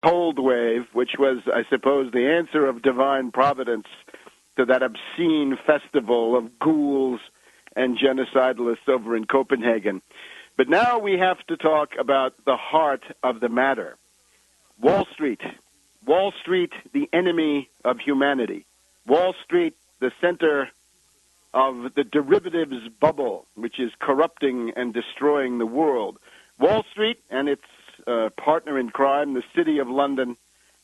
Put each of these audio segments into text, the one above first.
cold wave, which was, I suppose, the answer of divine providence to that obscene festival of ghouls and genocidalists over in Copenhagen. But now we have to talk about the heart of the matter. Wall Street. Wall Street, the enemy of humanity. Wall Street, the center of the derivatives bubble, which is corrupting and destroying the world. Wall Street and its partner in crime, the City of London,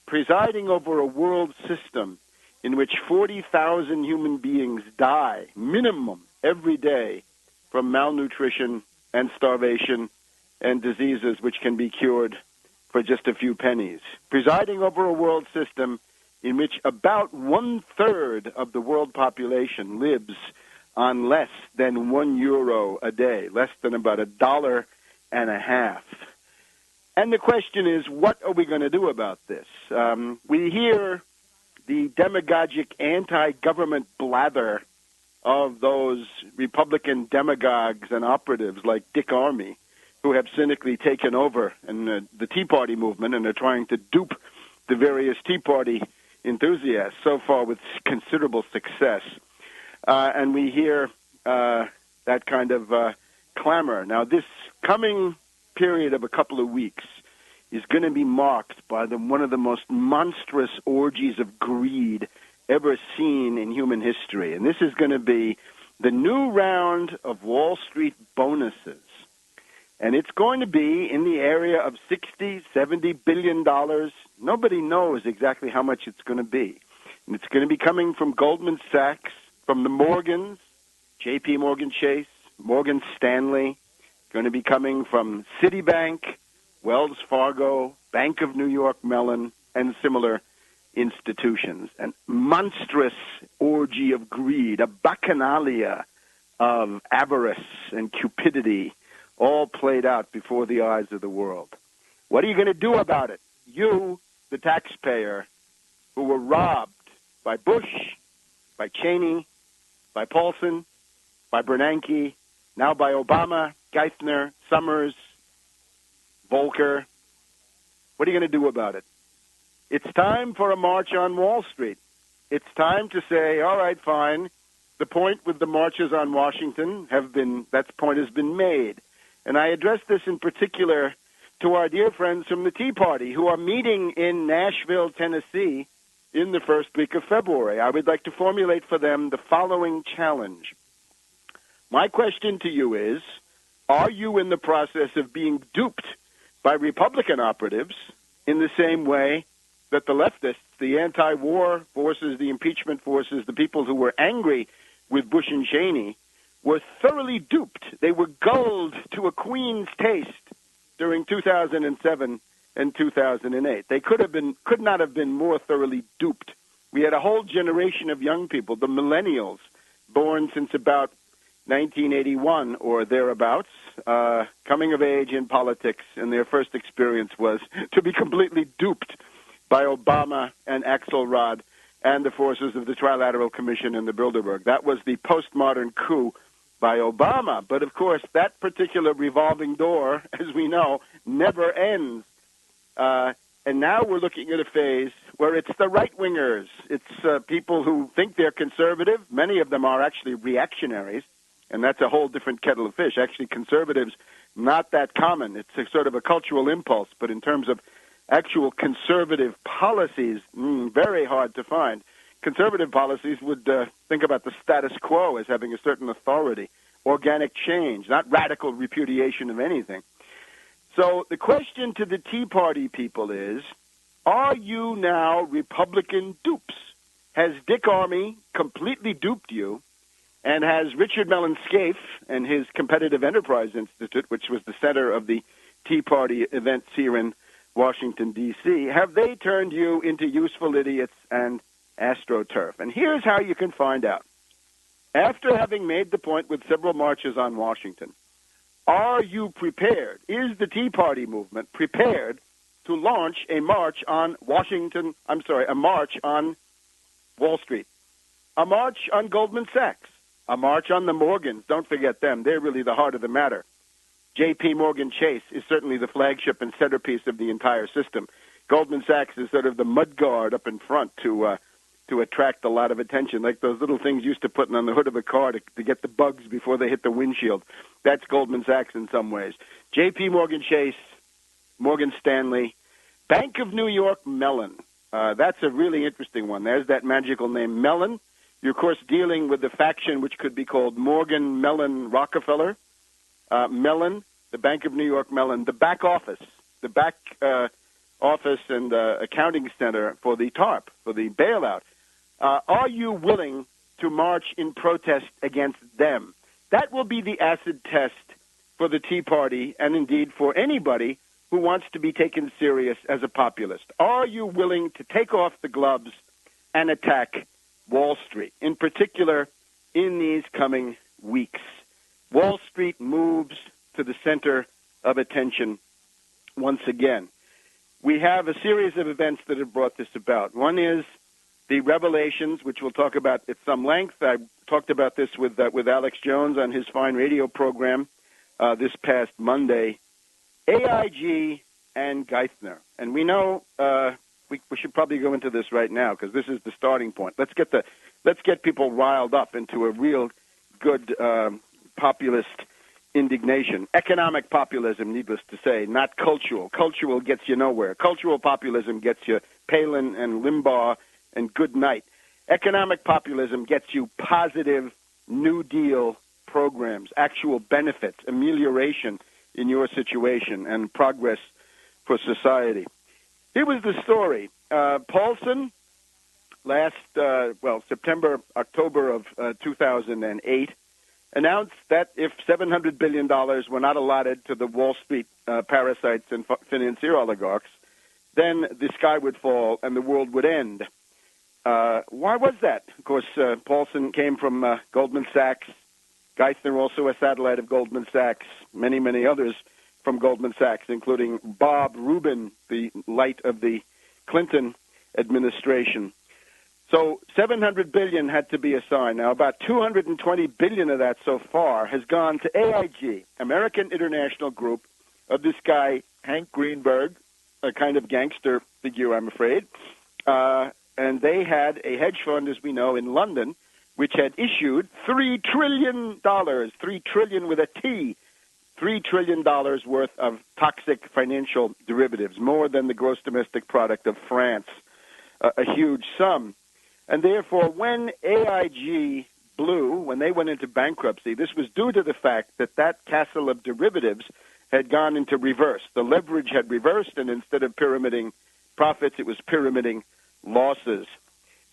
presiding over a world system in which 40,000 human beings die, minimum, every day from malnutrition and starvation and diseases which can be cured for just a few pennies. Presiding over a world system in which about one-third of the world population lives on less than €1 a day, less than about $1.50. And the question is, what are we going to do about this? We hear the demagogic anti-government blather of those Republican demagogues and operatives like Dick Armey, who have cynically taken over in the Tea Party movement and are trying to dupe the various Tea Party enthusiasts, so far with considerable success. And we hear that kind of clamor. Now, this coming period of a couple of weeks is going to be marked by one of the most monstrous orgies of greed ever seen in human history. And this is going to be the new round of Wall Street bonuses. And it's going to be in the area of $60, $70 billion. Nobody knows exactly how much it's going to be. And it's going to be coming from Goldman Sachs, from the Morgans, J.P. Morgan Chase, Morgan Stanley. Going to be coming from Citibank, Wells Fargo, Bank of New York Mellon, and similar institutions. An monstrous orgy of greed, a bacchanalia of avarice and cupidity, all played out before the eyes of the world. What are you going to do about it? You, the taxpayer, who were robbed by Bush, by Cheney, by Paulson, by Bernanke, now by Obama, Geithner, Summers, Volcker. What are you going to do about it? It's time for a march on Wall Street. It's time to say, all right, fine. The point with the marches on Washington that point has been made. And I address this in particular to our dear friends from the Tea Party who are meeting in Nashville, Tennessee in the first week of February. I would like to formulate for them the following challenge. My question to you is, are you in the process of being duped by Republican operatives in the same way that the leftists, the anti-war forces, the impeachment forces, the people who were angry with Bush and Cheney, were thoroughly duped? They were gulled to a queen's taste during 2007 and 2008. They could not have been more thoroughly duped. We had a whole generation of young people, the millennials, born since about 1981 or thereabouts, coming of age in politics, and their first experience was to be completely duped by Obama and Axelrod and the forces of the Trilateral Commission and the Bilderberg. That was the postmodern coup by Obama. But, of course, that particular revolving door, as we know, never ends. And now we're looking at a phase where it's the right-wingers. It's people who think they're conservative. Many of them are actually reactionaries. And that's a whole different kettle of fish. Actually, conservatives, not that common. It's a sort of a cultural impulse. But in terms of actual conservative policies, very hard to find. Conservative policies would think about the status quo as having a certain authority, organic change, not radical repudiation of anything. So the question to the Tea Party people is, are you now Republican dupes? Has Dick Armey completely duped you? And has Richard Mellon Scaife and his Competitive Enterprise Institute, which was the center of the Tea Party events here in Washington, D.C., have they turned you into useful idiots and AstroTurf? And here's how you can find out. After having made the point with several marches on Washington, are you prepared? Is the Tea Party movement prepared to launch a march on a march on Wall Street, a march on Goldman Sachs, a march on the Morgans? Don't forget them. They're really the heart of the matter. J.P. Morgan Chase is certainly the flagship and centerpiece of the entire system. Goldman Sachs is sort of the mud guard up in front to attract a lot of attention, like those little things used to put on the hood of a car to get the bugs before they hit the windshield. That's Goldman Sachs in some ways. J.P. Morgan Chase, Morgan Stanley, Bank of New York Mellon. That's a really interesting one. There's that magical name, Mellon. You're, of course, dealing with the faction which could be called Morgan Mellon Rockefeller. Mellon, the Bank of New York Mellon, the back office and accounting center for the TARP, for the bailout. Are you willing to march in protest against them? That will be the acid test for the Tea Party and, indeed, for anybody who wants to be taken serious as a populist. Are you willing to take off the gloves and attack Wall Street, in particular in these coming weeks? Wall Street moves to the center of attention once again. We have a series of events that have brought this about. One is the revelations, which we'll talk about at some length. I talked about this with Alex Jones on his fine radio program this past Monday. AIG and Geithner. And we know we should probably go into this right now because this is the starting point. Let's get people riled up into a real good populist indignation. Economic populism, needless to say, not cultural. Cultural gets you nowhere. Cultural populism gets you Palin and Limbaugh and good night. Economic populism gets you positive New Deal programs, actual benefits, amelioration in your situation, and progress for society. Here was the story. Paulson, October of 2008, announced that if $700 billion were not allotted to the Wall Street parasites and financier oligarchs, then the sky would fall and the world would end. Why was that? Of course, Paulson came from Goldman Sachs. Geithner, also a satellite of Goldman Sachs. Many, many others from Goldman Sachs, including Bob Rubin, the light of the Clinton administration. So $700 billion had to be assigned. Now, about $220 billion of that so far has gone to AIG, American International Group, of this guy, Hank Greenberg, a kind of gangster figure, I'm afraid. And they had a hedge fund, as we know, in London, which had issued $3 trillion, $3 trillion with a T, $3 trillion worth of toxic financial derivatives, more than the gross domestic product of France, a huge sum. And therefore, when AIG blew, when they went into bankruptcy, this was due to the fact that that castle of derivatives had gone into reverse. The leverage had reversed, and instead of pyramiding profits, it was pyramiding losses.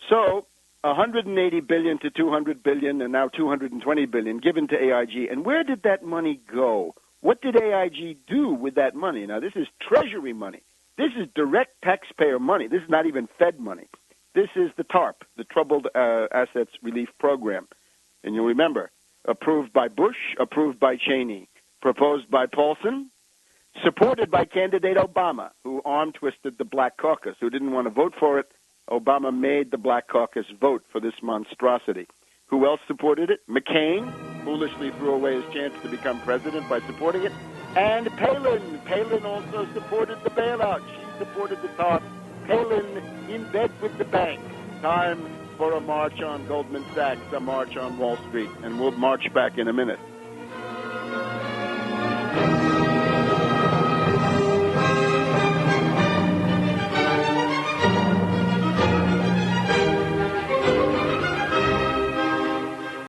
So $180 billion to $200 billion and now $220 billion given to AIG. And where did that money go? What did AIG do with that money? Now, this is Treasury money. This is direct taxpayer money. This is not even Fed money. This is the TARP, the Troubled Assets Relief Program. And you'll remember, approved by Bush, approved by Cheney, proposed by Paulson, supported by candidate Obama, who arm-twisted the Black Caucus, who didn't want to vote for it. Obama made the Black Caucus vote for this monstrosity. Who else supported it? McCain foolishly threw away his chance to become president by supporting it. And Palin. Palin also supported the bailout. She supported the TARP. Palin in bed with the bank. Time for a march on Goldman Sachs, a march on Wall Street. And we'll march back in a minute.